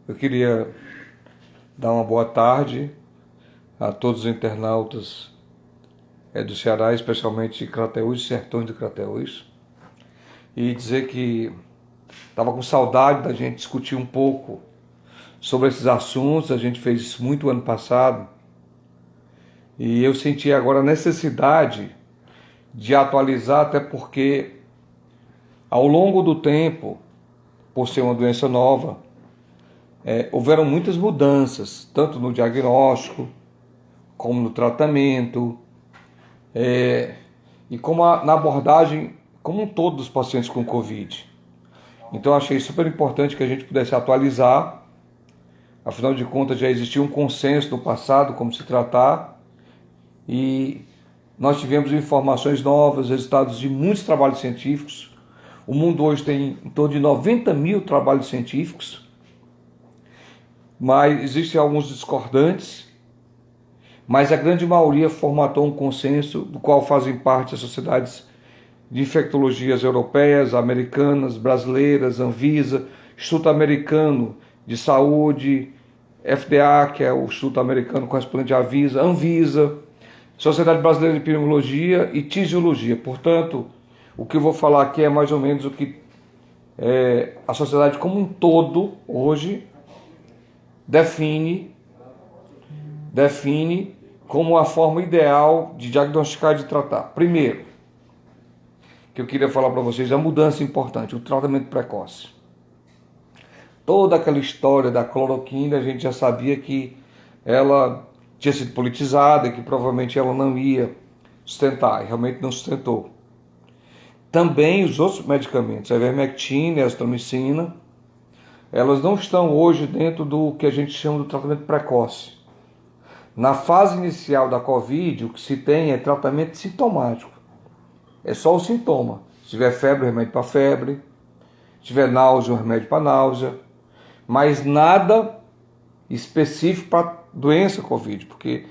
Eu queria dar uma boa tarde a todos os internautas do Ceará, especialmente de Crateús, Sertões de Crateús, e dizer que estava com saudade da gente discutir um pouco sobre esses assuntos. A gente fez isso muito ano passado e eu senti agora a necessidade de atualizar, até porque ao longo do tempo, por ser uma doença nova, houveram muitas mudanças, tanto no diagnóstico, como no tratamento, e como na abordagem como um todo dos pacientes com Covid. Então eu achei super importante que a gente pudesse atualizar, afinal de contas já existia um consenso no passado como se tratar, e nós tivemos informações novas, resultados de muitos trabalhos científicos. O mundo hoje tem em torno de 90 mil trabalhos científicos, mas existem alguns discordantes, mas a grande maioria formatou um consenso, do qual fazem parte as sociedades de infectologias europeias, americanas, brasileiras, Anvisa, Instituto Americano de Saúde, FDA, que é o Instituto Americano correspondente à Anvisa, Sociedade Brasileira de Epidemiologia e Tisiologia. Portanto, o que eu vou falar aqui é mais ou menos o que a sociedade como um todo hoje define como a forma ideal de diagnosticar e de tratar. Primeiro, que eu queria falar para vocês, a mudança importante, o tratamento precoce. Toda aquela história da cloroquina, a gente já sabia que ela tinha sido politizada, que provavelmente ela não ia sustentar, e realmente não sustentou. Também os outros medicamentos, a ivermectina e a azitromicina, elas não estão hoje dentro do que a gente chama de tratamento precoce. Na fase inicial da Covid, o que se tem é tratamento sintomático. É só o sintoma. Se tiver febre, remédio para febre. Se tiver náusea, remédio para náusea. Mas nada específico para doença Covid, porque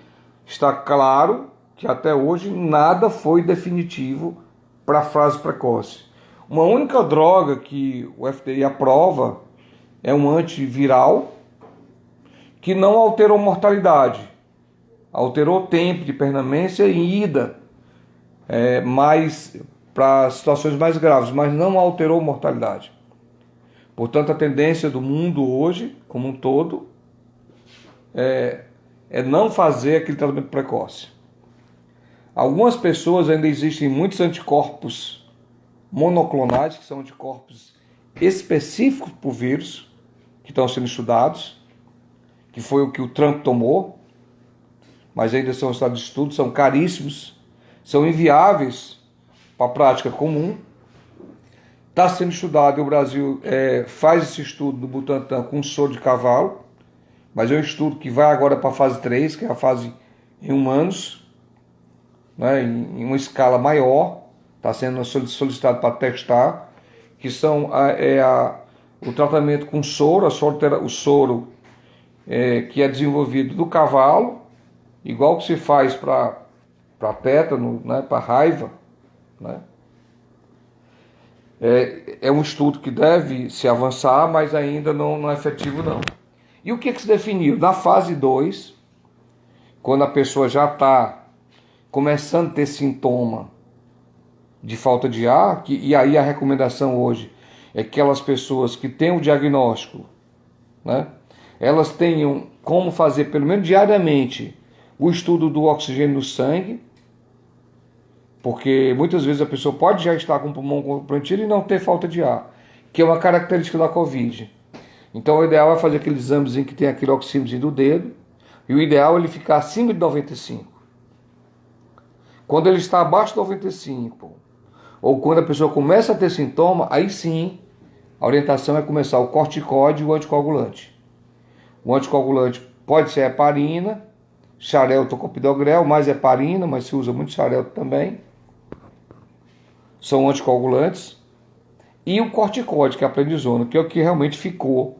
está claro que até hoje nada foi definitivo para a fase precoce. Uma única droga que o FDA aprova é um antiviral que não alterou mortalidade, alterou o tempo de permanência e ida mais para situações mais graves, mas não alterou mortalidade. Portanto, a tendência do mundo hoje, como um todo, é não fazer aquele tratamento precoce. Algumas pessoas ainda existem muitos anticorpos monoclonais, que são anticorpos específicos para o vírus, que estão sendo estudados, que foi o que o Trump tomou, mas ainda são estados de estudo, são caríssimos, são inviáveis para a prática comum. Está sendo estudado, e o Brasil faz esse estudo do Butantan com soro de cavalo, mas é um estudo que vai agora para a fase 3, que é a fase em humanos, né, em uma escala maior, está sendo solicitado para testar, que são o tratamento com soro, o soro que é desenvolvido do cavalo, igual que se faz para tétano, né, para raiva, né? É um estudo que deve se avançar, mas ainda não é efetivo não. E o que se definiu? Na fase 2, quando a pessoa já está começando a ter sintoma de falta de ar, e aí a recomendação hoje é que aquelas pessoas que têm o diagnóstico, né, elas tenham como fazer pelo menos diariamente o estudo do oxigênio no sangue, porque muitas vezes a pessoa pode já estar com o pulmão comprometido e não ter falta de ar, que é uma característica da Covid. Então o ideal é fazer aquele examezinho que tem aquele oxímetro do dedo, e o ideal é ele ficar acima de 95. Quando ele está abaixo de 95, ou quando a pessoa começa a ter sintoma, aí sim a orientação é começar o corticóide e o anticoagulante. O anticoagulante pode ser heparina, xarelto ou clopidogrel, mais heparina, mas se usa muito xarelto também. São anticoagulantes. E o corticóide, que é a prednisona, que é o que realmente ficou,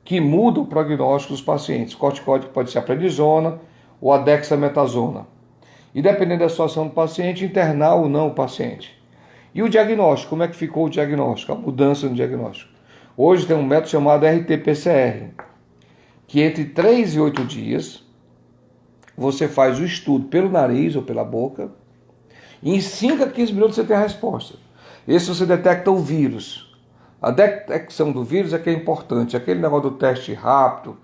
que muda o prognóstico dos pacientes. O corticóide pode ser a prednisona ou a dexametasona. E dependendo da situação do paciente, internar ou não o paciente. E o diagnóstico, como é que ficou o diagnóstico? A mudança no diagnóstico. Hoje tem um método chamado RT-PCR, que entre 3 e 8 dias você faz o estudo pelo nariz ou pela boca, e em 5 a 15 minutos você tem a resposta. Esse você detecta o vírus. A detecção do vírus é que é importante. Aquele negócio do teste rápido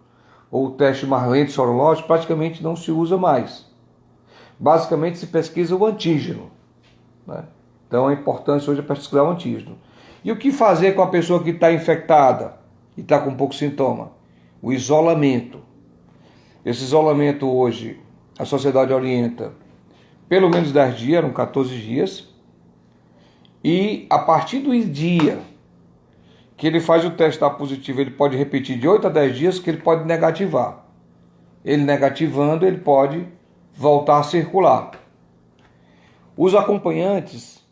ou o teste mais lento sorológico praticamente não se usa mais. Basicamente se pesquisa o antígeno, né? Então a importância hoje é pesquisar o antígeno. E o que fazer com a pessoa que está infectada e está com pouco sintoma? O isolamento. Esse isolamento hoje, a sociedade orienta pelo menos 10 dias, eram 14 dias, e a partir do dia que ele faz o teste da positivo, ele pode repetir de 8 a 10 dias, que ele pode negativar. Ele negativando, ele pode voltar a circular. Os acompanhantes,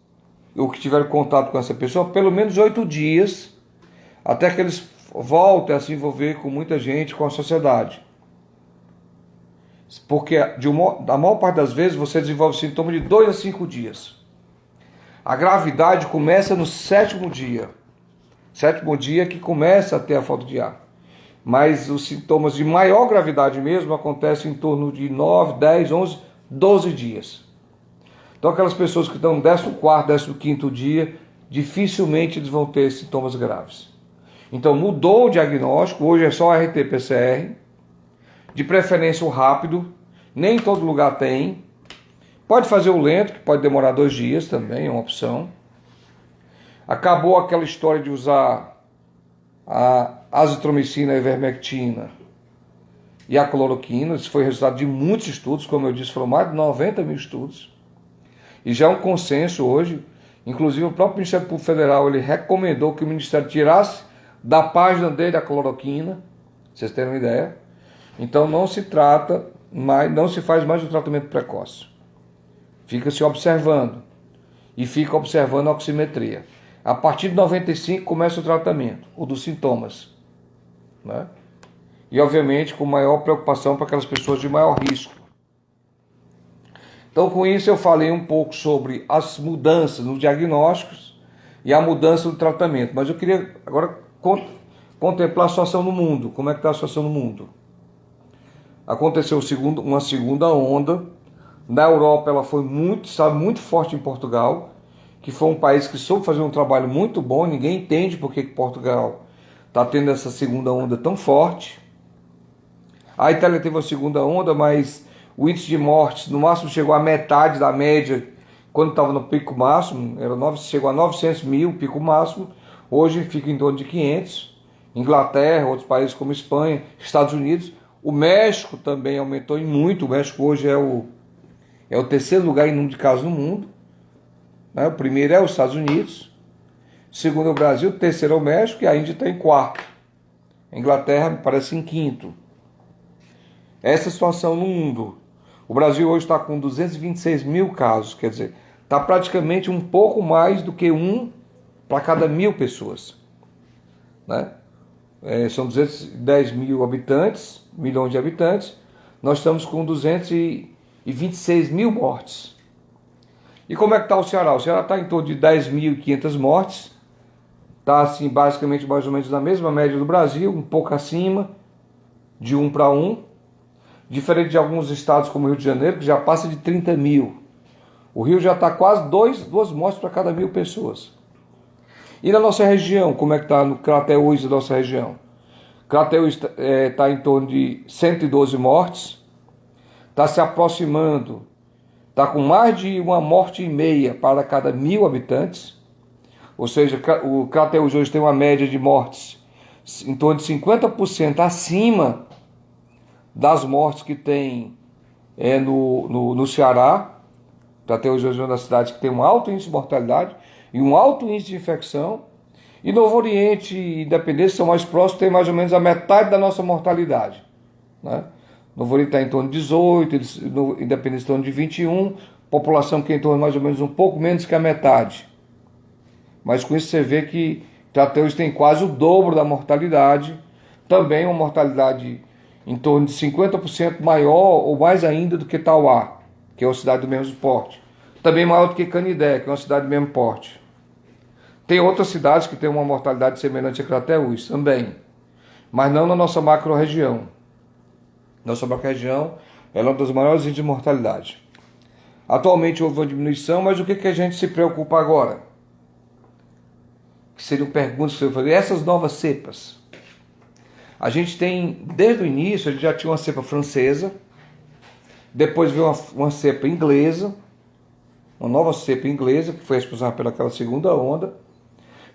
ou que tiveram contato com essa pessoa, pelo menos 8 dias, até que eles voltem a se envolver com muita gente, com a sociedade. Porque a maior parte das vezes você desenvolve sintomas de 2 a 5 dias. A gravidade começa no 7º dia. 7º dia que começa a ter a falta de ar. Mas os sintomas de maior gravidade mesmo acontecem em torno de 9, 10, 11, 12 dias. Então aquelas pessoas que estão no 14º, 15º dia, dificilmente eles vão ter sintomas graves. Então mudou o diagnóstico, hoje é só RT-PCR, de preferência o rápido, nem em todo lugar tem. Pode fazer o lento, que pode demorar 2 dias também, é uma opção. Acabou aquela história de usar a azitromicina, a ivermectina e a cloroquina. Isso foi resultado de muitos estudos, como eu disse, foram mais de 90 mil estudos. E já é um consenso hoje, inclusive o próprio Ministério Público Federal, ele recomendou que o Ministério tirasse da página dele a cloroquina, vocês terem uma ideia. Então não se trata mais, não se faz mais o tratamento precoce. Fica se observando e fica observando a oximetria. A partir de 95 começa o tratamento, o dos sintomas, né? E obviamente com maior preocupação para aquelas pessoas de maior risco. Então com isso eu falei um pouco sobre as mudanças nos diagnósticos e a mudança do tratamento. Mas eu queria agora contemplar a situação no mundo. Como é que está a situação no mundo? Aconteceu uma segunda onda. Na Europa ela foi muito forte em Portugal, que foi um país que soube fazer um trabalho muito bom. Ninguém entende por que Portugal está tendo essa segunda onda tão forte. A Itália teve a segunda onda, mas o índice de mortes no máximo chegou à metade da média quando estava no pico máximo, chegou a 900 mil, pico máximo. Hoje fica em torno de 500. Inglaterra, outros países como Espanha, Estados Unidos. O México também aumentou em muito. O México hoje é o 3º lugar em número de casos no mundo, né? O primeiro é os Estados Unidos, o segundo é o Brasil, o terceiro é o México e a Índia está em 4º. A Inglaterra me parece em 5º. Essa situação no mundo. O Brasil hoje está com 226 mil casos, quer dizer, está praticamente um pouco mais do que 1 para cada 1.000 pessoas, né? São 210 mil habitantes, milhões de habitantes, nós estamos com 226 mil mortes. E como é que está o Ceará? O Ceará está em torno de 10.500 mortes, está assim, basicamente mais ou menos na mesma média do Brasil, um pouco acima, de 1 para 1, diferente de alguns estados como o Rio de Janeiro, que já passa de 30 mil. O Rio já está quase 2 mortes para cada 1.000 pessoas. E na nossa região, como é que está no Crateús da nossa região? Crateús está em torno de 112 mortes, está se aproximando, está com mais de 1,5 morte para cada 1.000 habitantes, ou seja, o Crateús hoje tem uma média de mortes em torno de 50% acima das mortes que tem no Ceará. Crateús hoje é uma das cidades que tem um alto índice de mortalidade e um alto índice de infecção. E Novo Oriente e Independência são mais próximos, tem mais ou menos a metade da nossa mortalidade, né? Novo Oriente está em torno de 18, Independência em torno de 21, população que é em torno mais ou menos um pouco menos que a metade. Mas com isso você vê que Crateús tem quase o dobro da mortalidade, também uma mortalidade em torno de 50% maior ou mais ainda do que Tauá, que é uma cidade do mesmo porte. Também maior do que Canidé, que é uma cidade do mesmo porte. Tem outras cidades que têm uma mortalidade semelhante a Crateús também, mas não na nossa macro-região. Nossa macro-região é uma das maiores índices de mortalidade. Atualmente houve uma diminuição, mas o que a gente se preocupa agora? Que seriam perguntas que eu falei, essas novas cepas. A gente tem, desde o início, a gente já tinha uma cepa francesa, depois veio uma cepa inglesa, uma nova cepa inglesa, que foi responsável pelaquela segunda onda.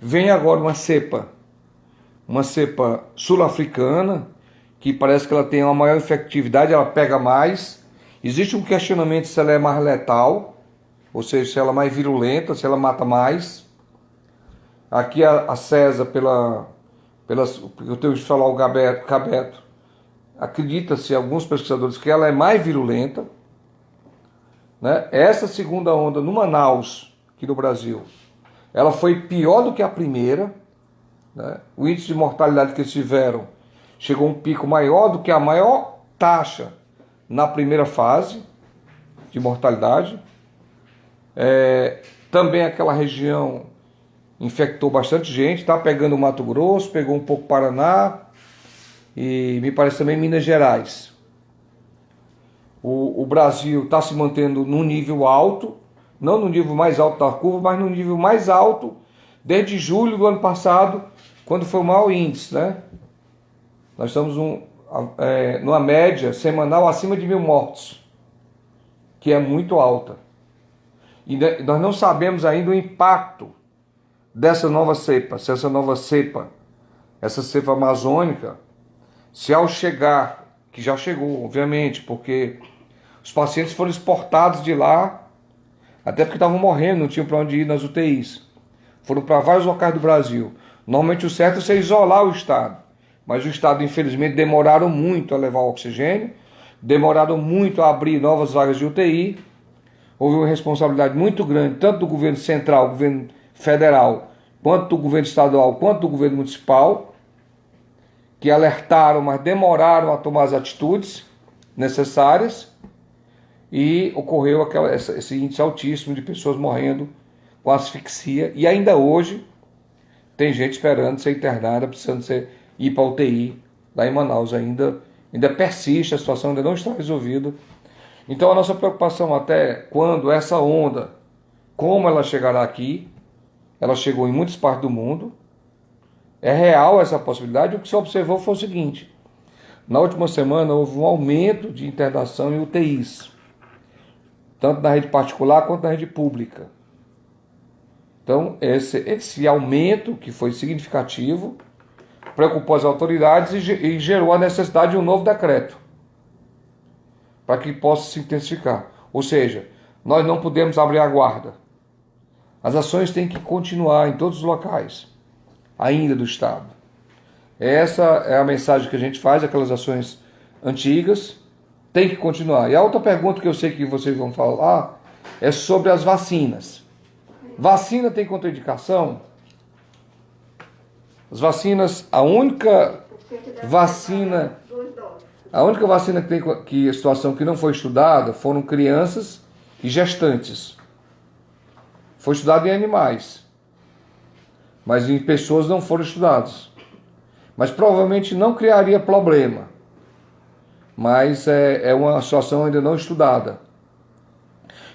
Vem agora uma cepa sul-africana, que parece que ela tem uma maior efetividade, ela pega mais. Existe um questionamento se ela é mais letal, ou seja, se ela é mais virulenta, se ela mata mais. Aqui a César, eu tenho de falar o Cabeto, acredita-se alguns pesquisadores que ela é mais virulenta, né? Essa segunda onda no Manaus, aqui no Brasil, ela foi pior do que a primeira, né? O índice de mortalidade que eles tiveram chegou a um pico maior do que a maior taxa na primeira fase de mortalidade. Também aquela região infectou bastante gente, está pegando o Mato Grosso, pegou um pouco o Paraná e me parece também Minas Gerais. O Brasil está se mantendo num nível alto, não no nível mais alto da curva, mas no nível mais alto desde julho do ano passado, quando foi o maior índice, né? Nós estamos numa média semanal acima de 1.000 mortos, que é muito alta. E nós não sabemos ainda o impacto dessa nova cepa, se essa cepa amazônica, se ao chegar, que já chegou, obviamente, porque os pacientes foram exportados de lá, até porque estavam morrendo, não tinham para onde ir nas UTIs. Foram para vários locais do Brasil. Normalmente o certo é você isolar o estado, mas o estado, infelizmente, demoraram muito a levar o oxigênio, demoraram muito a abrir novas vagas de UTI. Houve uma responsabilidade muito grande, tanto do governo central, governo federal, quanto do governo estadual, quanto do governo municipal, que alertaram, mas demoraram a tomar as atitudes necessárias, e ocorreu esse índice altíssimo de pessoas morrendo com asfixia, e ainda hoje tem gente esperando ser internada, precisando ir para a UTI, lá em Manaus ainda persiste, a situação ainda não está resolvida. Então a nossa preocupação até quando essa onda, como ela chegará aqui, ela chegou em muitas partes do mundo, é real essa possibilidade. O que se observou foi o seguinte: na última semana houve um aumento de internação em UTIs, tanto na rede particular quanto na rede pública. Então esse aumento, que foi significativo, preocupou as autoridades e gerou a necessidade de um novo decreto, para que possa se intensificar. Ou seja, nós não podemos abrir a guarda. As ações têm que continuar em todos os locais, ainda do Estado. Essa é a mensagem que a gente faz, aquelas ações antigas, tem que continuar. E a outra pergunta que eu sei que vocês vão falar é sobre as vacinas. Vacina tem contraindicação? As vacinas, a única vacina que tem a situação que não foi estudada foram crianças e gestantes. Foi estudado em animais, mas em pessoas não foram estudados. Mas provavelmente não criaria problema. Mas é uma situação ainda não estudada.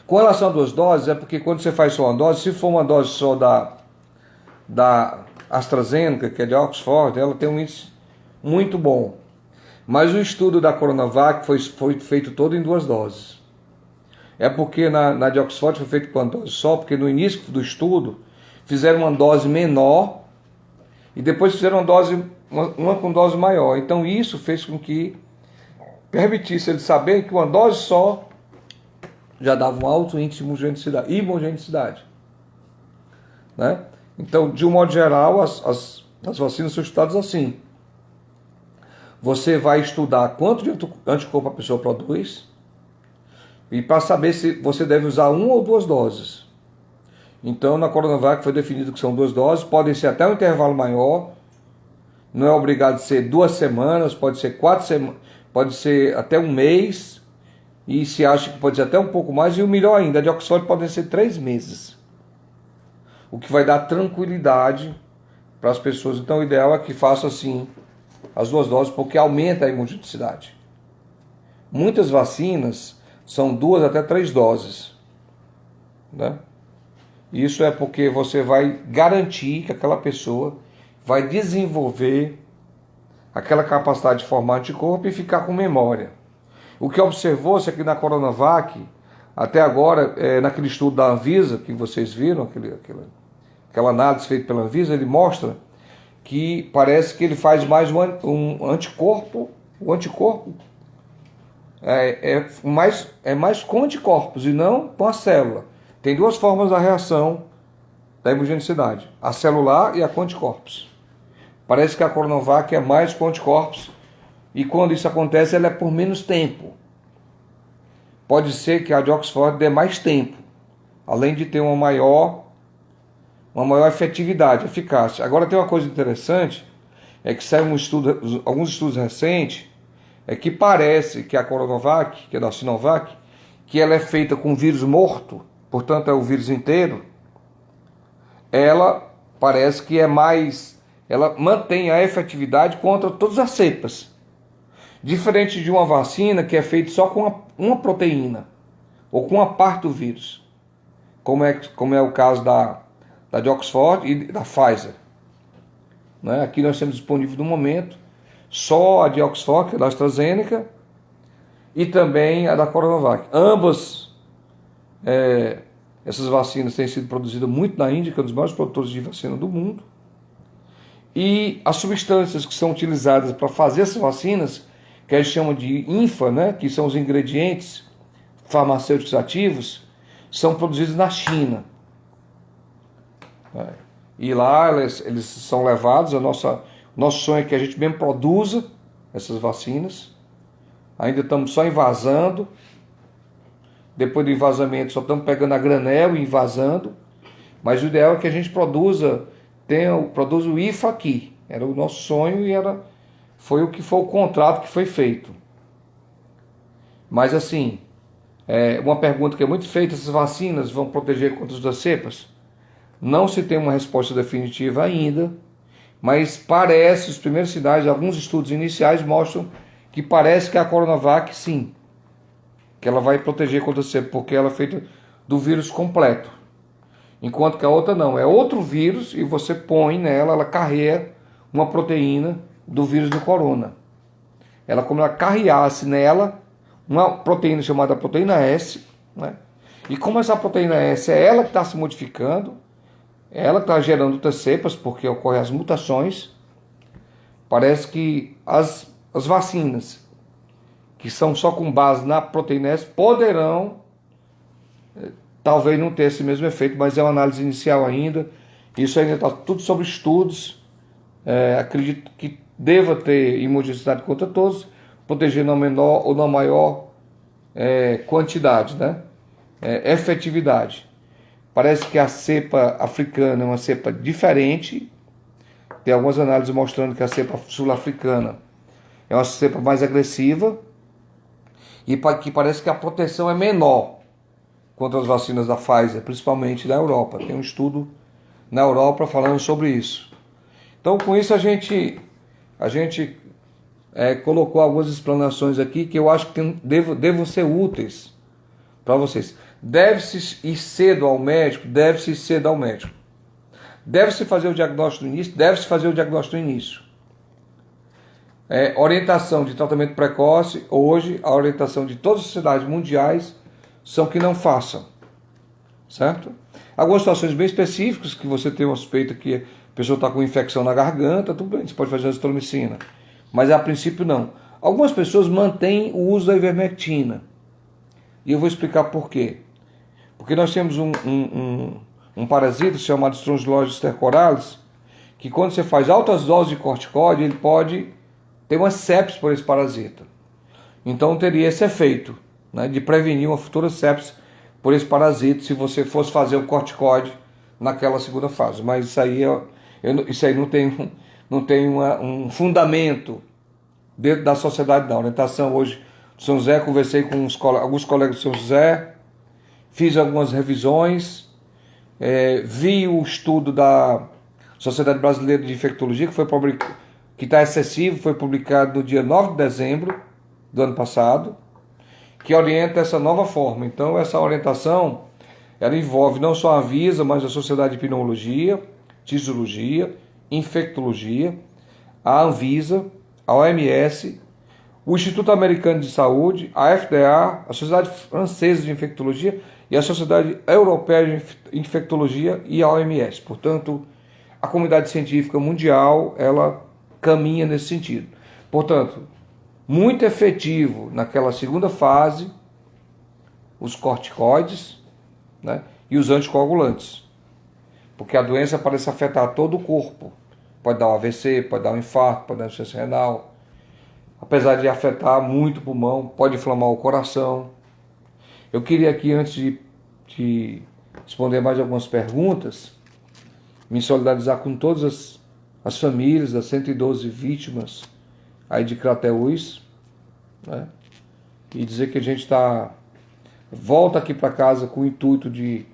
Com relação a 2 doses, é porque quando você faz só uma dose, se for uma dose só da AstraZeneca, que é de Oxford, ela tem um índice muito bom. Mas o estudo da Coronavac foi feito todo em 2 doses. É porque na de Oxford foi feito com uma dose só, porque no início do estudo fizeram uma dose menor e depois fizeram uma com dose maior. Então isso fez com que permitisse eles saberem que uma dose só já dava um alto índice de imogenicidade. Né? Então, de um modo geral, as vacinas são estudadas assim. Você vai estudar quanto de anticorpo a pessoa produz, e para saber se você deve usar 1 ou 2 doses. Então, na Coronavac foi definido que são 2 doses, podem ser até um intervalo maior, não é obrigado a ser 2 semanas, pode ser 4 semanas, pode ser até 1 mês, e se acha que pode ser até um pouco mais, e o melhor ainda, a de Oxford podem ser 3 meses. o que vai dar tranquilidade para as pessoas. Então o ideal é que faça assim as 2 doses, porque aumenta a imunogenicidade. Muitas vacinas são 2 até 3 doses, né? Isso é porque você vai garantir que aquela pessoa vai desenvolver aquela capacidade de formar anticorpo e ficar com memória. O que observou-se aqui na Coronavac, até agora, naquele estudo da Anvisa, que vocês viram, aquela análise feita pela Anvisa, ele mostra que parece que ele faz mais um anticorpo. O anticorpo é mais com anticorpos e não com a célula. Tem 2 formas da reação da imunogenicidade, a celular e a com anticorpos. Parece que a Coronavac é mais com anticorpos e quando isso acontece ela é por menos tempo. Pode ser que a de Oxford dê mais tempo, além de ter uma maior efetividade, eficácia. Agora tem uma coisa interessante, é que saiu alguns estudos recentes, é que parece que a Coronavac, que é da Sinovac, que ela é feita com vírus morto, portanto é o vírus inteiro, ela parece que ela mantém a efetividade contra todas as cepas. Diferente de uma vacina que é feita só com uma proteína, ou com uma parte do vírus, como é o caso da de Oxford e da Pfizer. Né? Aqui nós temos disponível no momento só a de Oxford, que é da AstraZeneca, e também a da Coronavac. Ambas essas vacinas têm sido produzidas muito na Índia, que é um dos maiores produtores de vacina do mundo. E as substâncias que são utilizadas para fazer essas vacinas, que a gente chama de INFA, né, que são os ingredientes farmacêuticos ativos, são produzidos na China. E lá eles são levados, nosso sonho é que a gente mesmo produza essas vacinas. Ainda estamos só envasando. Depois do envasamento só estamos pegando a granel e envasando. Mas o ideal é que a gente produza o IFA aqui. Era o nosso sonho e foi o contrato que foi feito. Mas assim, uma pergunta que é muito feita: essas vacinas vão proteger contra as 2 cepas? Não se tem uma resposta definitiva ainda, mas parece, os primeiros sinais, alguns estudos iniciais mostram que parece que a Coronavac sim, que ela vai proteger contra a cepa, porque ela é feita do vírus completo. Enquanto que a outra não, é outro vírus e você põe nela, ela carrega uma proteína do vírus do corona. Como ela carreasse nela uma proteína chamada proteína S, né? E como essa proteína S é ela que está se modificando, ela está gerando outras cepas, porque ocorrem as mutações, parece que as vacinas, que são só com base na proteína S, poderão talvez não ter esse mesmo efeito, mas é uma análise inicial ainda. Isso ainda está tudo sobre estudos. Acredito que deva ter imunogenicidade contra todos, proteger na menor ou na maior quantidade, né? Efetividade. Parece que a cepa africana é uma cepa diferente. Tem algumas análises mostrando que a cepa sul-africana é uma cepa mais agressiva e que parece que a proteção é menor contra as vacinas da Pfizer, principalmente da Europa. Tem um estudo na Europa falando sobre isso. Então, com isso, a gente colocou algumas explanações aqui que eu acho que devam ser úteis para vocês. Deve-se ir cedo ao médico? Deve-se ir cedo ao médico. Deve-se fazer o diagnóstico no início? Deve-se fazer o diagnóstico no início. Orientação de tratamento precoce, hoje, a orientação de todas as sociedades mundiais são que não façam. Certo? Algumas situações bem específicas, que você tem uma suspeita que a pessoa está com infecção na garganta, tudo bem, você pode fazer azitromicina. Mas a princípio não. Algumas pessoas mantêm o uso da ivermectina. E eu vou explicar por quê. Porque nós temos um parasita chamado Strongyloides stercoralis, que quando você faz altas doses de corticóide, ele pode ter uma sepse por esse parasita. Então teria esse efeito, né, de prevenir uma futura sepse por esse parasita se você fosse fazer o corticóide naquela segunda fase. Mas isso aí, não tem um fundamento dentro da sociedade, não. A orientação hoje do São José, conversei com alguns colegas do São José, fiz algumas revisões, Vi o estudo da Sociedade Brasileira de Infectologia, que está excessivo, foi publicado no dia 9 de dezembro do ano passado, que orienta essa nova forma. Então, essa orientação, ela envolve não só a Anvisa, mas a Sociedade de Pneumologia, Tisiologia, Infectologia, a Anvisa, a OMS, o Instituto Americano de Saúde, a FDA, a Sociedade Francesa de Infectologia e a Sociedade Europeia de Infectologia e a OMS. Portanto, a comunidade científica mundial, ela caminha nesse sentido. Portanto, muito efetivo naquela segunda fase, os corticoides, né, e os anticoagulantes, porque a doença parece afetar todo o corpo. Pode dar um AVC, pode dar um infarto, pode dar insuficiência renal. Apesar de afetar muito o pulmão, pode inflamar o coração. Eu queria aqui, antes de responder mais algumas perguntas, me solidarizar com todas as famílias das 112 vítimas aí de Crateús, né? E dizer que a gente volta aqui para casa com o intuito de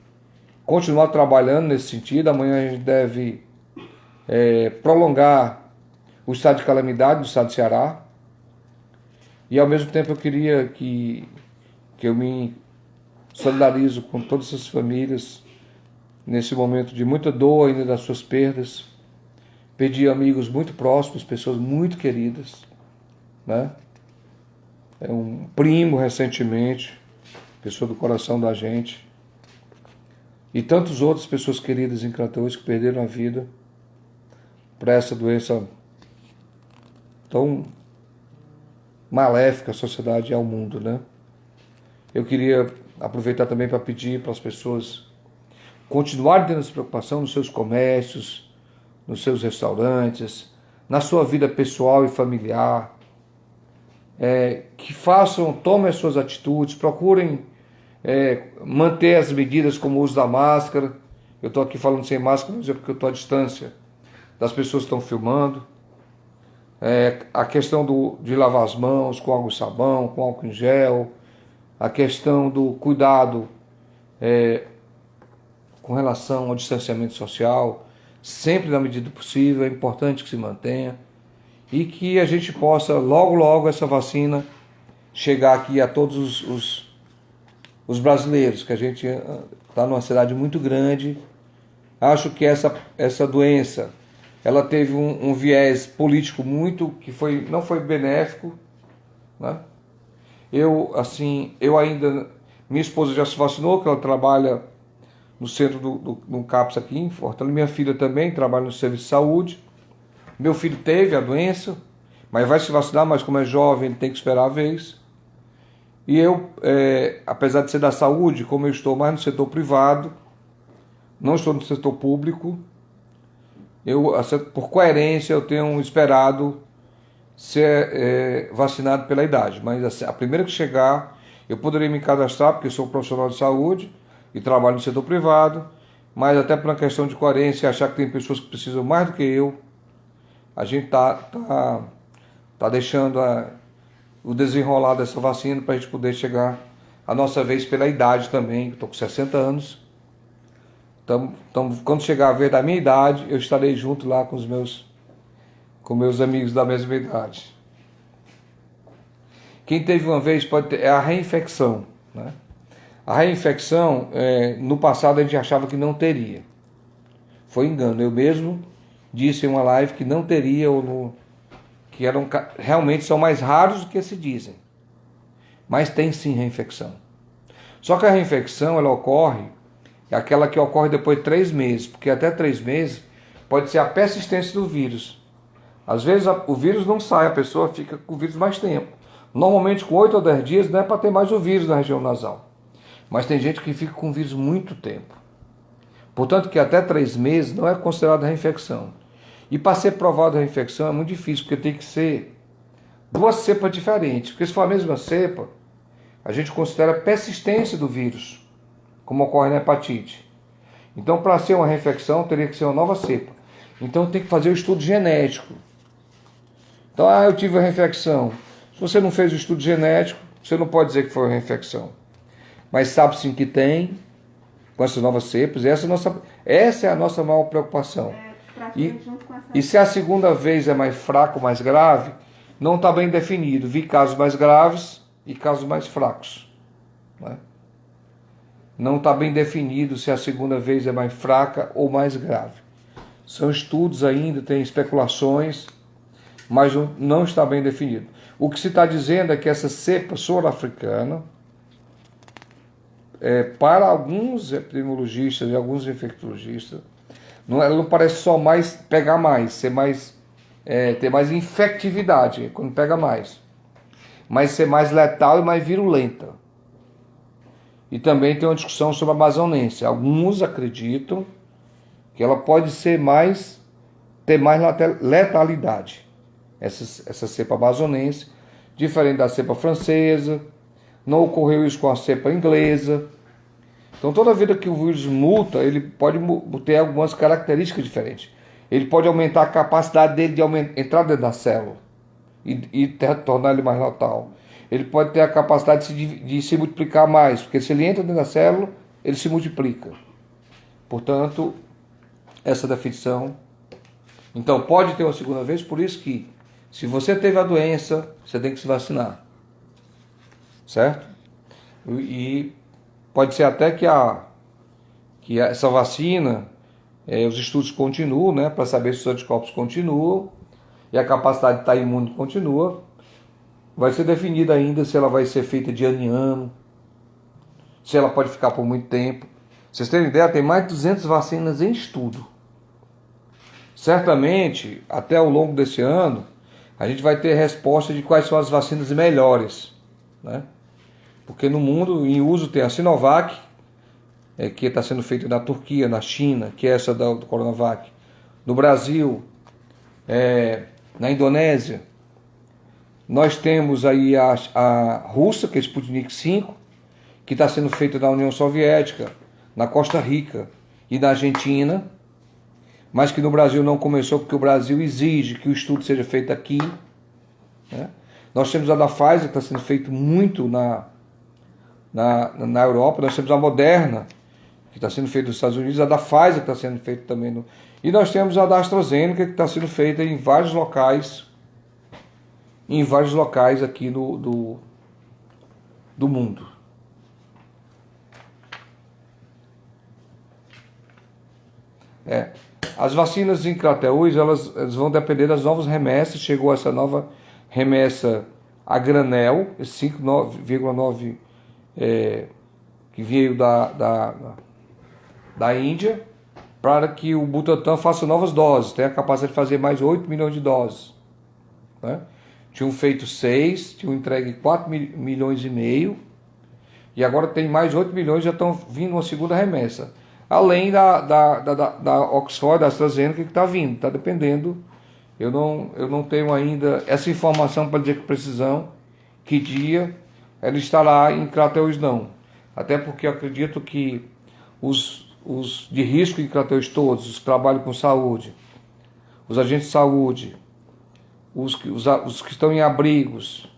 continuar trabalhando nesse sentido. Amanhã a gente deve prolongar o estado de calamidade do estado de Ceará. E ao mesmo tempo eu queria que eu me solidarizo com todas essas famílias nesse momento de muita dor ainda das suas perdas. Perdi amigos muito próximos, pessoas muito queridas, né? Um primo recentemente, pessoa do coração da gente. E tantas outras pessoas queridas em Crateús que perderam a vida para essa doença tão maléfica à sociedade e ao mundo, né? Eu queria aproveitar também para pedir para as pessoas continuarem tendo essa preocupação nos seus comércios, nos seus restaurantes, na sua vida pessoal e familiar, que tomem as suas atitudes, procurem manter as medidas como o uso da máscara. Eu estou aqui falando sem máscara, mas é porque eu estou à distância das pessoas que estão filmando. A questão de lavar as mãos com água e sabão, com álcool em gel, a questão do cuidado com relação ao distanciamento social, sempre na medida possível, é importante que se mantenha e que a gente possa, logo, logo, essa vacina chegar aqui a todos os brasileiros, que a gente está numa cidade muito grande. Acho que essa doença, ela teve um viés político não foi benéfico, né? Minha esposa já se vacinou, que ela trabalha no centro do CAPS aqui em Fortaleza. Minha filha também trabalha no serviço de saúde. Meu filho teve a doença, mas vai se vacinar, mas como é jovem, ele tem que esperar a vez. E eu, apesar de ser da saúde, como eu estou mais no setor privado, não estou no setor público, por coerência, eu tenho esperado ser vacinado pela idade. Mas assim, a primeira que chegar, eu poderia me cadastrar, porque sou profissional de saúde e trabalho no setor privado, mas até por uma questão de coerência, achar que tem pessoas que precisam mais do que eu, a gente tá deixando o desenrolar dessa vacina para a gente poder chegar a nossa vez pela idade também. Estou com 60 anos. Então, quando chegar a vez da minha idade, eu estarei junto lá com meus amigos da mesma idade. Quem teve uma vez pode ter a reinfecção, né? A reinfecção, no passado a gente achava que não teria. Foi engano. Eu mesmo disse em uma live que não teria, que realmente são mais raros do que se dizem. Mas tem sim reinfecção. Só que a reinfecção, ela ocorre, é aquela que ocorre depois de 3 meses, porque até 3 meses pode ser a persistência do vírus. Às vezes o vírus não sai, a pessoa fica com o vírus mais tempo. Normalmente com 8 ou 10 dias não é para ter mais o vírus na região nasal. Mas tem gente que fica com o vírus muito tempo. Portanto, que até 3 meses não é considerado reinfecção. E para ser provado a reinfecção é muito difícil, porque tem que ser 2 cepas diferentes. Porque se for a mesma cepa, a gente considera a persistência do vírus, como ocorre na hepatite. Então, para ser uma reinfecção, teria que ser uma nova cepa. Então, tem que fazer o estudo genético. Então, eu tive a reinfecção. Se você não fez o estudo genético, você não pode dizer que foi uma reinfecção. Mas sabe sim que tem. com essas novas cepas. Essa é a nossa maior preocupação. Junto com essa... E se a segunda vez é mais fraca ou mais grave, não está bem definido. Vi casos mais graves e casos mais fracos. Né? Não está bem definido se a segunda vez é mais fraca ou mais grave. São estudos ainda, tem especulações, mas não está bem definido. O que se está dizendo é que essa cepa sul-africana, para alguns epidemiologistas e alguns infectologistas, ela não parece só pegar mais, ter mais infectividade quando pega mais, mas ser mais letal e mais virulenta. E também tem uma discussão sobre a amazonense. Alguns acreditam que ela pode ter mais letalidade. Essa cepa amazonense, diferente da cepa francesa, não ocorreu isso com a cepa inglesa. Então, toda vida que o vírus muta, ele pode ter algumas características diferentes. Ele pode aumentar a capacidade dele de entrar dentro da célula e tornar ele mais letal. Ele pode ter a capacidade de se multiplicar mais, porque se ele entra dentro da célula, ele se multiplica. Portanto, essa definição. Então, pode ter uma segunda vez, por isso que, se você teve a doença, você tem que se vacinar. Certo? E pode ser até que essa vacina, os estudos continuam, né, para saber se os anticorpos continuam e a capacidade de estar imune continua. Vai ser definida ainda se ela vai ser feita de ano em ano, se ela pode ficar por muito tempo. Vocês terem ideia, tem mais de 200 vacinas em estudo. Certamente, até ao longo desse ano, a gente vai ter resposta de quais são as vacinas melhores, né? Porque no mundo, em uso, tem a Sinovac, que está sendo feita na Turquia, na China, que é essa do Coronavac. No Brasil, na Indonésia, nós temos aí a russa, que é a Sputnik V, que está sendo feita na União Soviética, na Costa Rica e na Argentina, mas que no Brasil não começou porque o Brasil exige que o estudo seja feito aqui. Né? Nós temos a da Pfizer, que está sendo feito muito na Europa. Nós temos a Moderna, que está sendo feita nos Estados Unidos, a da Pfizer, que está sendo feita também E nós temos a da AstraZeneca, que está sendo feita em vários locais aqui do mundo. As vacinas em Crateús, elas vão depender das novas remessas. Chegou essa nova remessa a granel, 5,9 que veio da Índia, para que o Butantan faça novas doses. Tem a capacidade de fazer mais 8 milhões de doses. Né? Tinham feito 6, tinham entregue 4 milhões e meio, e agora tem mais 8 milhões, já estão vindo uma segunda remessa. Além da Oxford, da AstraZeneca, que está vindo, está dependendo. Eu não tenho ainda essa informação para dizer com precisão que dia ela estará em Crateús, não. Até porque eu acredito que os de risco em Crateús todos, os que trabalham com saúde, os agentes de saúde, os que estão em abrigos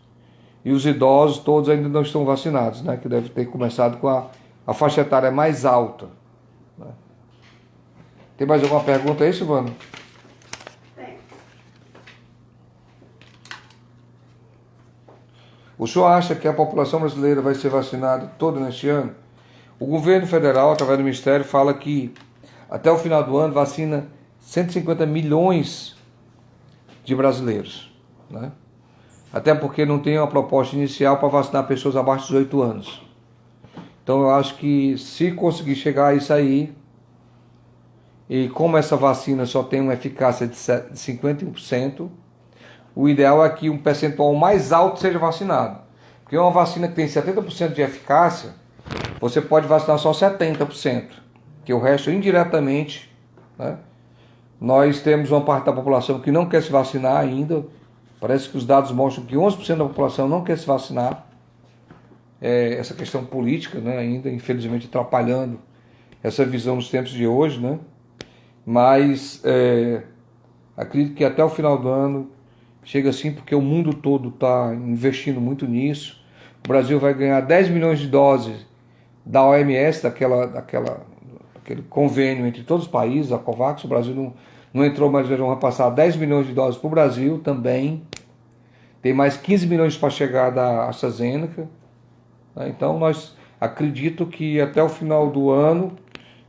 e os idosos, todos ainda não estão vacinados, né? Que deve ter começado com a faixa etária mais alta. Né? Tem mais alguma pergunta aí, Silvana? Tem. O senhor acha que a população brasileira vai ser vacinada toda neste ano? O governo federal, através do Ministério, fala que até o final do ano vacina 150 milhões de brasileiros. Né? Até porque não tem uma proposta inicial para vacinar pessoas abaixo dos 18 anos. Então eu acho que se conseguir chegar a isso aí, e como essa vacina só tem uma eficácia de 51%, o ideal é que um percentual mais alto seja vacinado. Porque uma vacina que tem 70% de eficácia, você pode vacinar só 70%, que o resto indiretamente, né? Nós temos uma parte da população que não quer se vacinar ainda. Parece que os dados mostram que 11% da população não quer se vacinar. Essa questão política, né, ainda, infelizmente, atrapalhando essa visão nos tempos de hoje. Né? Mas acredito que até o final do ano chega assim, porque o mundo todo está investindo muito nisso. O Brasil vai ganhar 10 milhões de doses da OMS, daquela aquele convênio entre todos os países, a COVAX. O Brasil não entrou, mas vão passar 10 milhões de doses para o Brasil também. Tem mais 15 milhões para chegar da AstraZeneca. Né? Então, nós acredito que até o final do ano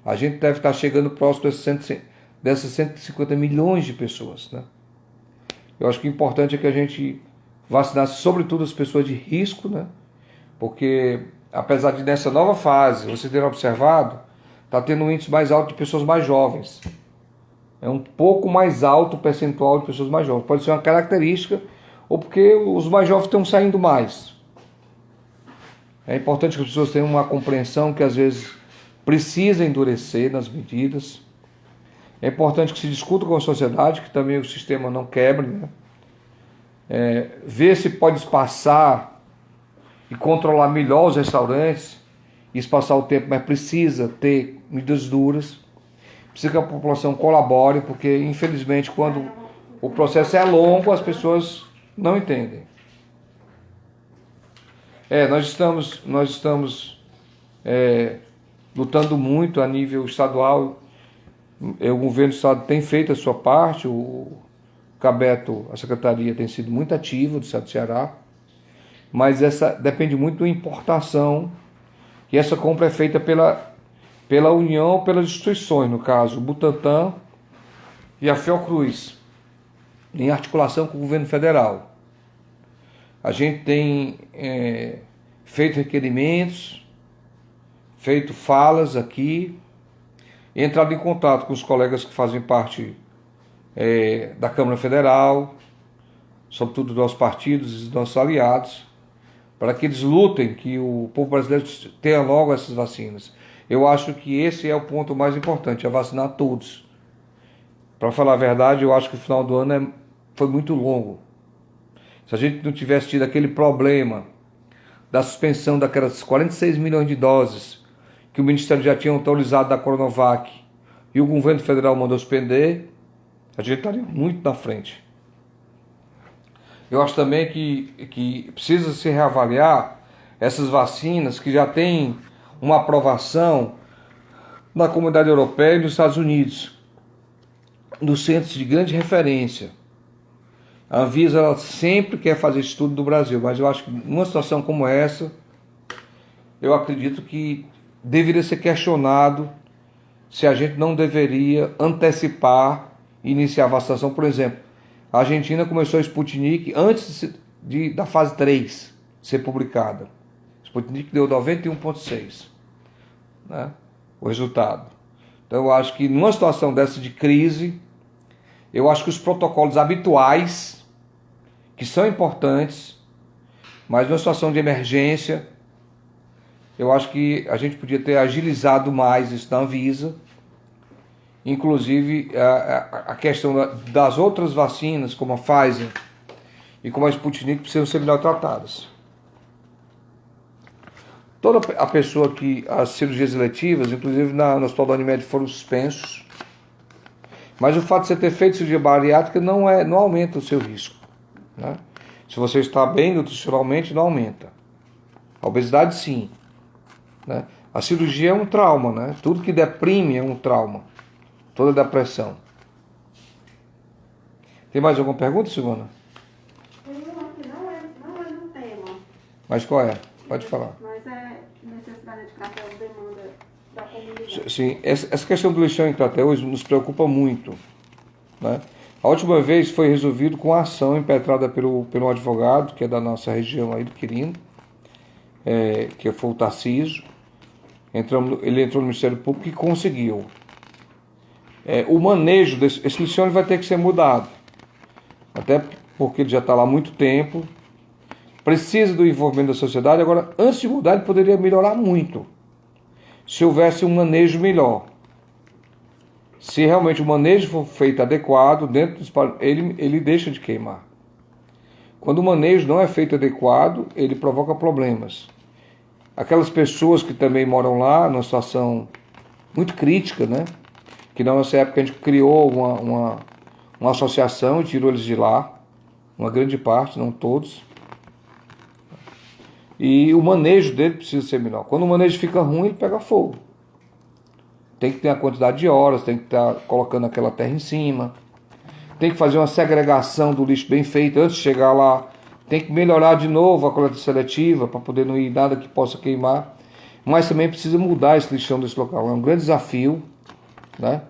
a gente deve estar chegando próximo dessas 150 milhões de pessoas. Né? Eu acho que o importante é que a gente vacinasse sobretudo as pessoas de risco, né? Porque apesar de nessa nova fase, você ter observado, está tendo um índice mais alto de pessoas mais jovens. É um pouco mais alto o percentual de pessoas mais jovens. Pode ser uma característica, ou porque os mais jovens estão saindo mais. É importante que as pessoas tenham uma compreensão que às vezes precisa endurecer nas medidas. É importante que se discuta com a sociedade, que também o sistema não quebre, né? Ver se pode espaçar e controlar melhor os restaurantes, e espaçar o tempo, mas precisa ter medidas duras. Precisa que a população colabore, porque infelizmente quando o processo é longo, as pessoas não entendem. Nós estamos lutando muito a nível estadual. O governo do estado tem feito a sua parte, o Cabeto, a secretaria tem sido muito ativa do estado do Ceará, mas essa depende muito da importação, e essa compra é feita pela União, pelas instituições, no caso, o Butantan e a Fiocruz, em articulação com o governo federal. A gente tem feito requerimentos, feito falas aqui, entrado em contato com os colegas que fazem parte da Câmara Federal, sobretudo dos nossos partidos e dos nossos aliados, para que eles lutem que o povo brasileiro tenha logo essas vacinas. Eu acho que esse é o ponto mais importante, é vacinar todos. Para falar a verdade, eu acho que o final do ano foi muito longo. Se a gente não tivesse tido aquele problema da suspensão daquelas 46 milhões de doses que o Ministério já tinha autorizado da Coronavac e o governo federal mandou suspender, a gente estaria muito na frente. Eu acho também que precisa se reavaliar essas vacinas que já têm uma aprovação na Comunidade Europeia e nos Estados Unidos, nos centros de grande referência. A Anvisa ela sempre quer fazer estudo do Brasil, mas eu acho que numa situação como essa, eu acredito que deveria ser questionado se a gente não deveria antecipar e iniciar a vacinação. Por exemplo, a Argentina começou a Sputnik antes da fase 3 ser publicada. Sputnik deu 91,6, né, o resultado. Então eu acho que numa situação dessa de crise, eu acho que os protocolos habituais, que são importantes, mas numa situação de emergência, eu acho que a gente podia ter agilizado mais isso na Anvisa. Inclusive a questão das outras vacinas, como a Pfizer e como a Sputnik, precisam ser melhor tratadas. Toda a pessoa que as cirurgias eletivas, inclusive no Hospital da Unimed, foram suspensos. Mas o fato de você ter feito cirurgia bariátrica não aumenta o seu risco, né? Se você está bem nutricionalmente, não aumenta. A obesidade, sim, né? A cirurgia é um trauma, né? Tudo que deprime é um trauma. Toda depressão. Tem mais alguma pergunta, Silvana? Tem uma que não é do tema. Mas qual é? Pode falar. Mas é necessidade de cartel, demanda da comunidade. Sim, essa questão do lixão em Crateús nos preocupa muito, né? A última vez foi resolvido com a ação impetrada pelo advogado, que é da nossa região aí do Quirino, que foi o Tarcísio. Ele entrou no Ministério Público e conseguiu. O manejo esse lixão ele vai ter que ser mudado, até porque ele já está lá há muito tempo, precisa do envolvimento da sociedade. Agora, antes de mudar, ele poderia melhorar muito, se houvesse um manejo melhor. Se realmente o manejo for feito adequado, ele deixa de queimar. Quando o manejo não é feito adequado, ele provoca problemas. Aquelas pessoas que também moram lá, numa situação muito crítica, né? Que na nossa época a gente criou uma associação e tirou eles de lá, uma grande parte, não todos. E o manejo dele precisa ser melhor. Quando o manejo fica ruim, ele pega fogo. tem que ter a quantidade de horas, tem que estar colocando aquela terra em cima, tem que fazer uma segregação do lixo bem feita antes de chegar lá, tem que melhorar de novo a coleta seletiva para poder não ir nada que possa queimar, mas também precisa mudar esse lixão desse local. É um grande desafio, né?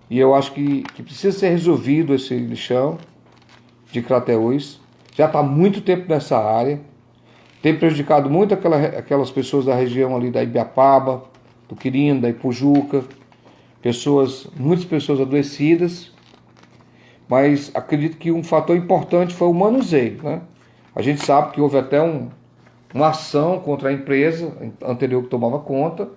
E eu acho que precisa ser resolvido esse lixão de Crateús. Já está há muito tempo nessa área, tem prejudicado muito aquelas pessoas da região ali da Ibiapaba, do Quirino, da Ipujuca, muitas pessoas adoecidas, mas acredito que um fator importante foi o manuseio, né? A gente sabe que houve até uma ação contra a empresa anterior que tomava conta,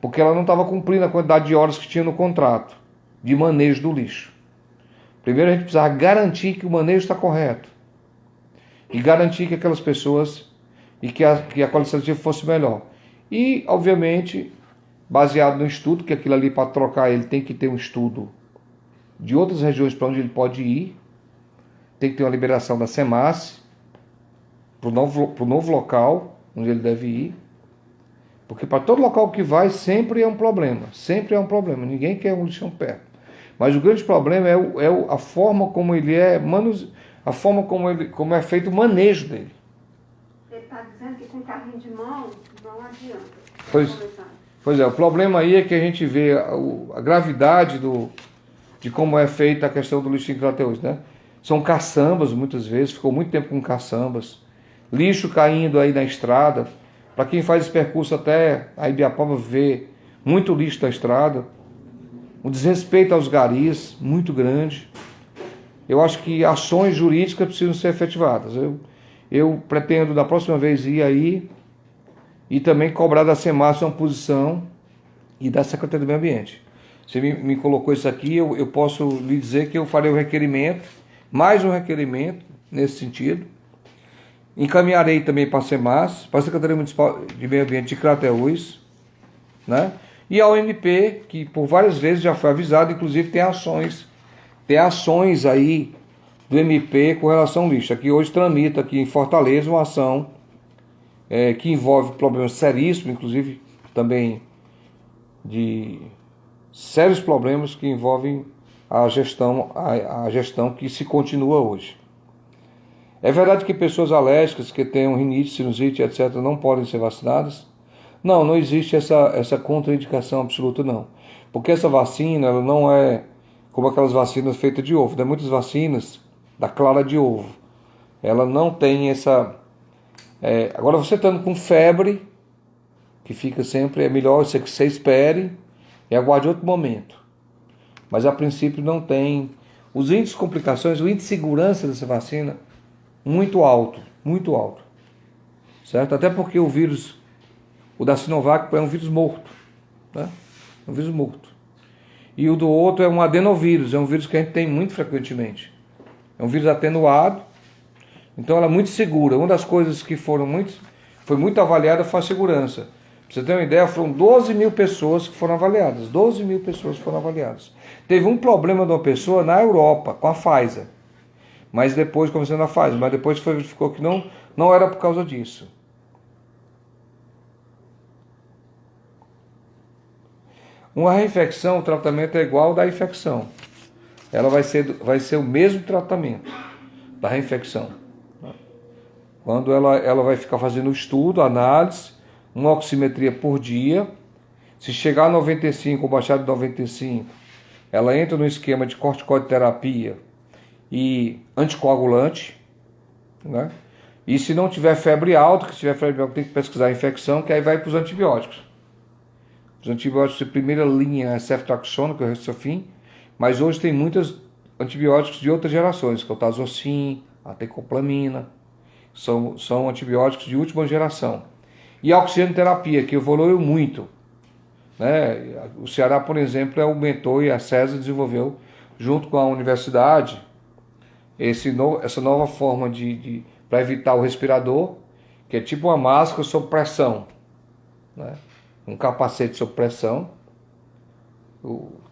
porque ela não estava cumprindo a quantidade de horas que tinha no contrato de manejo do lixo. Primeiro a gente precisava garantir que o manejo está correto e garantir que aquelas pessoas e que a qualidade seletiva fosse melhor. E, obviamente, baseado no estudo, que aquilo ali para trocar ele tem que ter um estudo de outras regiões para onde ele pode ir, tem que ter uma liberação da SEMAS para o novo local onde ele deve ir, porque para todo local que vai sempre é um problema, ninguém quer um lixão perto. Mas o grande problema é a forma como ele é, a forma como é feito o manejo dele. Ele está dizendo que com carrinho de mão não adianta. Pois é, o problema aí é que a gente vê a gravidade de como é feita a questão do lixo em Crateús, né? São caçambas, muitas vezes, ficou muito tempo com caçambas, lixo caindo aí na estrada. Para quem faz esse percurso até a Ibiapaba vê muito lixo da estrada, um desrespeito aos garis muito grande. Eu acho que ações jurídicas precisam ser efetivadas. Eu pretendo da próxima vez ir aí e também cobrar da SEMAS uma posição e da Secretaria do Meio Ambiente. Você me colocou isso aqui, eu posso lhe dizer que eu farei um requerimento, mais um requerimento nesse sentido. Encaminharei também para a SEMAS, para a Secretaria Municipal de Meio Ambiente de Crateús, né? E a OMP, que por várias vezes já foi avisado, inclusive tem ações aí do MP com relação ao lixo. Aqui hoje tramita aqui em Fortaleza uma ação que envolve problemas seríssimos, inclusive também de sérios problemas que envolvem a gestão que se continua hoje. É verdade que pessoas alérgicas que tenham rinite, sinusite, etc., não podem ser vacinadas? Não existe essa contraindicação absoluta, não. Porque essa vacina, ela não é como aquelas vacinas feitas de ovo. Tem muitas vacinas da clara de ovo. Ela não tem essa... Agora, você estando com febre, que fica sempre, é melhor que você espere e aguarde outro momento. Mas, a princípio, não tem... Os índices de complicações, o índice de segurança dessa vacina, muito alto, certo? Até porque o vírus, o da Sinovac é um vírus morto, né? É um vírus morto. E o do outro é um adenovírus, é um vírus que a gente tem muito frequentemente. É um vírus atenuado, então ela é muito segura. Uma das coisas que foi muito avaliada foi a segurança. Pra você ter uma ideia, foram 12 mil pessoas que foram avaliadas. 12 mil pessoas foram avaliadas. Teve um problema de uma pessoa na Europa, com a Pfizer. Mas depois, conversando na Pfizer, mas depois ficou que não era por causa disso. Uma reinfecção, o tratamento é igual ao da infecção. Ela vai ser o mesmo tratamento da reinfecção. Quando ela vai ficar fazendo o estudo, análise, uma oximetria por dia. Se chegar a 95 ou baixar de 95, ela entra no esquema de corticoterapia e anticoagulante, né? E se não tiver febre alta, tem que pesquisar a infecção, que aí vai para os antibióticos. Os antibióticos de primeira linha é ceftriaxona, que é o Restafim, mas hoje tem muitos antibióticos de outras gerações, que é o Tazocin, a tecoplamina, são antibióticos de última geração. E a oxigenoterapia, que evoluiu muito, né? O Ceará, por exemplo, aumentou e a CESA desenvolveu, junto com a universidade, essa nova forma para evitar o respirador, que é tipo uma máscara sob pressão, né? Um capacete sob pressão,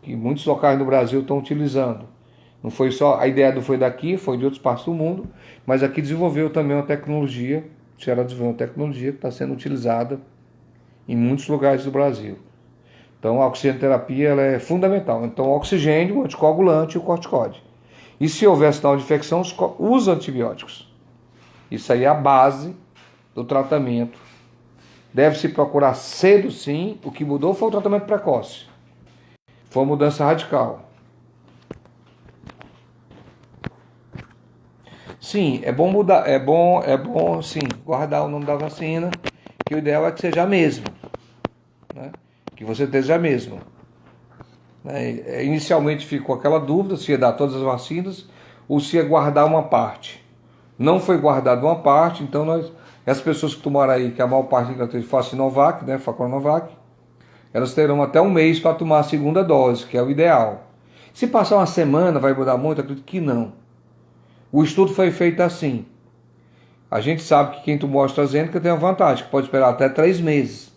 que muitos locais no Brasil estão utilizando. Não foi só, a ideia não foi daqui, foi de outras partes do mundo, mas aqui desenvolveu também uma tecnologia, o Ceará desenvolveu uma tecnologia que está sendo utilizada em muitos lugares do Brasil. Então, Então a oxigenoterapia ela é fundamental. Então o oxigênio, o anticoagulante e o corticoide. E se houver sinal de infecção, usa antibióticos. Isso aí é a base do tratamento. Deve-se procurar cedo, sim. O que mudou foi o tratamento precoce. Foi uma mudança radical. Sim, é bom mudar, é bom, sim, guardar o nome da vacina, que o ideal é que seja a mesma, né? Que você esteja a mesma. Né? Inicialmente ficou aquela dúvida se ia dar todas as vacinas ou se ia guardar uma parte. Não foi guardada uma parte, então as pessoas que tomaram aí, que a maior parte foi a Sinovac, né, foi a Coronavac, elas terão até um mês para tomar a segunda dose, que é o ideal. Se passar uma semana, vai mudar muito? Acredito que não. O estudo foi feito assim. A gente sabe que quem tomou a AstraZeneca tem uma vantagem, que pode esperar até 3 meses.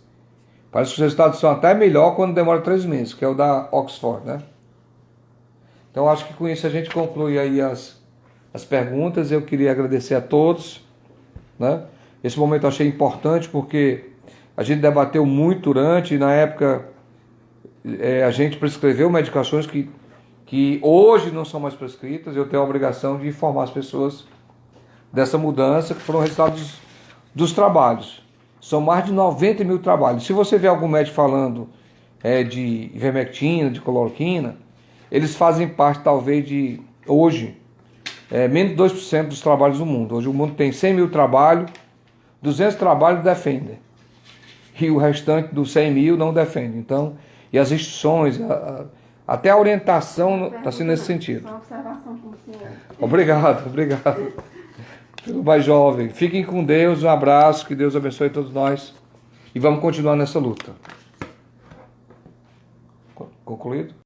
Parece que os resultados são até melhor quando demora 3 meses, que é o da Oxford, né? Então acho que com isso a gente conclui aí as perguntas. Eu queria agradecer a todos, né? Esse momento eu achei importante porque a gente debateu muito durante, e na época a gente prescreveu medicações que hoje não são mais prescritas. Eu tenho a obrigação de informar as pessoas dessa mudança, que foram resultados dos trabalhos. São mais de 90 mil trabalhos. Se você vê algum médico falando de ivermectina, de cloroquina, eles fazem parte talvez de, hoje, menos de 2% dos trabalhos do mundo. Hoje o mundo tem 100 mil trabalhos, 200 trabalhos defendem. E o restante dos 100 mil não defende. Então, e as instruções, até a orientação está sendo nesse sentido. Uma observação com o senhor. Obrigado. Pelo mais jovem. Fiquem com Deus, um abraço, que Deus abençoe todos nós. E vamos continuar nessa luta. Concluído?